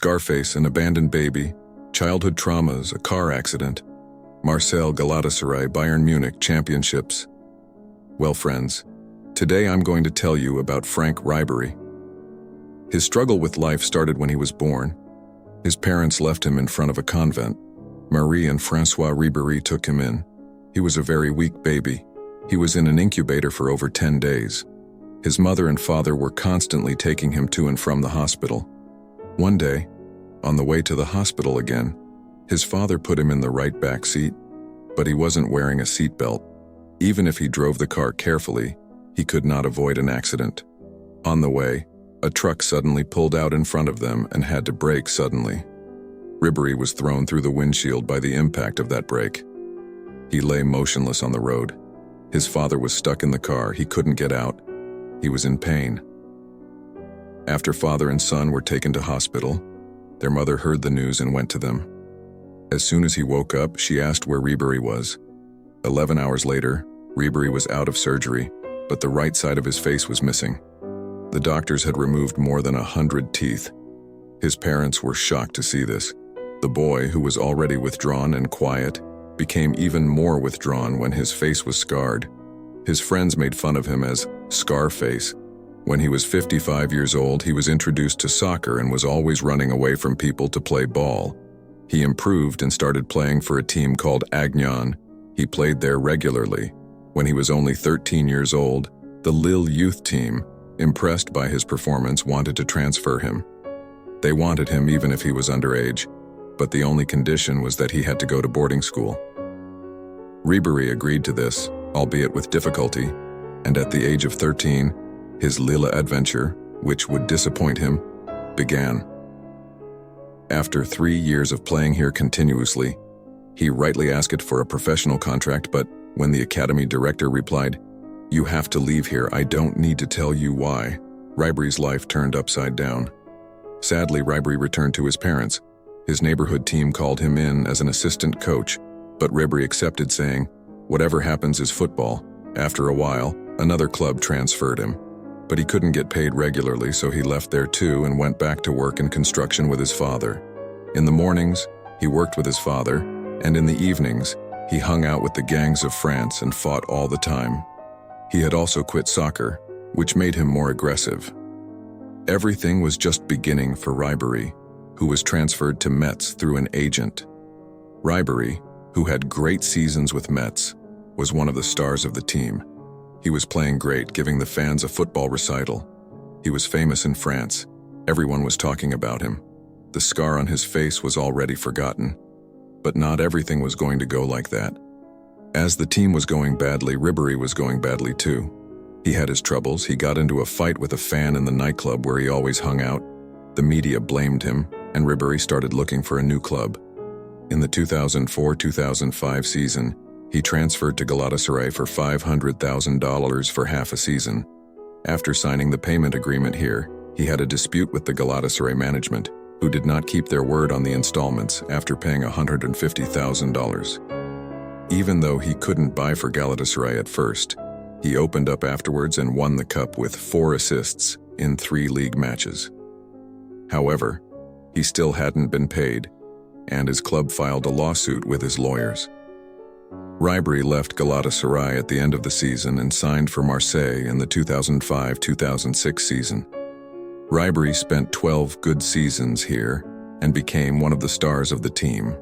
Scarface, an abandoned baby, childhood traumas, a car accident, Marseille, Galatasaray, Bayern Munich, championships. Well, friends, today I'm going to tell you about Franck Ribery. His struggle with life started when he was born. His parents left him in front of a convent. Marie and François Ribéry took him in. He was a very weak baby. He was in an incubator for over 10 days. His mother and father were constantly taking him to and from the hospital. One day, on the way to the hospital again, his father put him in the right back seat, but he wasn't wearing a seatbelt. Even if he drove the car carefully, he could not avoid an accident. On the way, a truck suddenly pulled out in front of them and had to brake suddenly. Ribery was thrown through the windshield by the impact of that brake. He lay motionless on the road. His father was stuck in the car. He couldn't get out. He was in pain. After father and son were taken to hospital, their mother heard the news and went to them. As soon as he woke up, she asked where Ribery was. 11 hours later, Ribery was out of surgery, but the right side of his face was missing. The doctors had removed more than 100 teeth. His parents were shocked to see this. The boy, who was already withdrawn and quiet, became even more withdrawn when his face was scarred. His friends made fun of him as Scarface. When he was 55 years old, he was introduced to soccer and was always running away from people to play ball. He improved and started playing for a team called Agnon. He played there regularly. When he was only 13 years old, the Lille youth team, impressed by his performance, wanted to transfer him. They wanted him even if he was underage, but the only condition was that he had to go to boarding school. Ribery agreed to this, albeit with difficulty, and at the age of 13, his Lille adventure, which would disappoint him, began. After 3 years of playing here continuously, he rightly asked for a professional contract, but when the academy director replied, "You have to leave here, I don't need to tell you why," Ribery's life turned upside down. Sadly, Ribery returned to his parents. His neighborhood team called him in as an assistant coach, but Ribery accepted, saying, "Whatever happens is football." After a while, another club transferred him, but he couldn't get paid regularly, so he left there too and went back to work in construction with his father. In the mornings, he worked with his father, and in the evenings, he hung out with the gangs of France and fought all the time. He had also quit soccer, which made him more aggressive. Everything was just beginning for Ribery, who was transferred to Metz through an agent. Ribery, who had great seasons with Metz, was one of the stars of the team. He was playing great, giving the fans a football recital. He was famous in France. Everyone was talking about him. The scar on his face was already forgotten. But not everything was going to go like that. As the team was going badly, Ribery was going badly too. He had his troubles. He got into a fight with a fan in the nightclub where he always hung out. The media blamed him, and Ribery started looking for a new club. In the 2004-2005 season, he transferred to Galatasaray for $500,000 for half a season. After signing the payment agreement here, he had a dispute with the Galatasaray management, who did not keep their word on the installments after paying $150,000. Even though he couldn't buy for Galatasaray at first, he opened up afterwards and won the cup with 4 assists in 3 league matches. However, he still hadn't been paid, and his club filed a lawsuit with his lawyers. Ribery left Galatasaray at the end of the season and signed for Marseille in the 2005-2006 season. Ribery spent 12 good seasons here and became one of the stars of the team.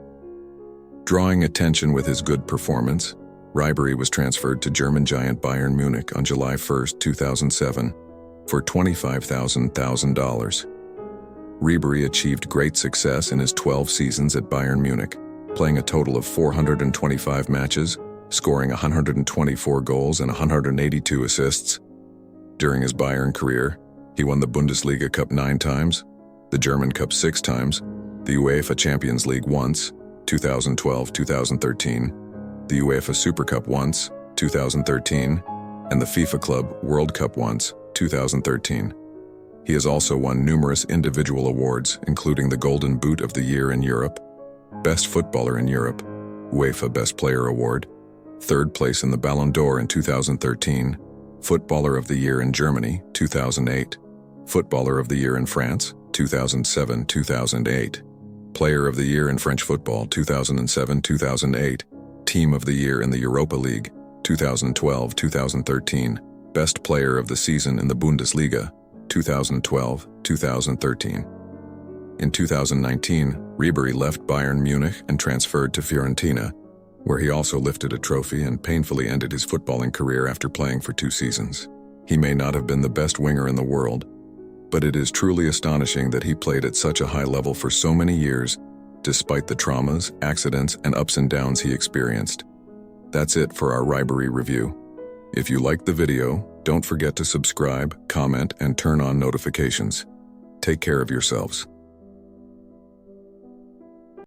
Drawing attention with his good performance, Ribery was transferred to German giant Bayern Munich on July 1, 2007, for $25,000. Ribery achieved great success in his 12 seasons at Bayern Munich, playing a total of 425 matches, scoring 124 goals and 182 assists. During his Bayern career, he won the Bundesliga Cup 9 times, the German Cup 6 times, the UEFA Champions League once, 2012-2013, the UEFA Super Cup once, 2013, and the FIFA Club World Cup once, 2013. He has also won numerous individual awards, including the Golden Boot of the Year in Europe, Best Footballer in Europe, UEFA Best Player Award, 3rd place in the Ballon d'Or in 2013, Footballer of the Year in Germany, 2008, Footballer of the Year in France, 2007-2008. Player of the Year in French football, 2007-2008. Team of the Year in the Europa League, 2012-2013. Best Player of the Season in the Bundesliga, 2012-2013. In 2019, Ribéry left Bayern Munich and transferred to Fiorentina, where he also lifted a trophy and painfully ended his footballing career after playing for 2 seasons. He may not have been the best winger in the world, but it is truly astonishing that he played at such a high level for so many years, despite the traumas, accidents, and ups and downs he experienced. That's it for our Ribery review. If you liked the video, don't forget to subscribe, comment, and turn on notifications. Take care of yourselves.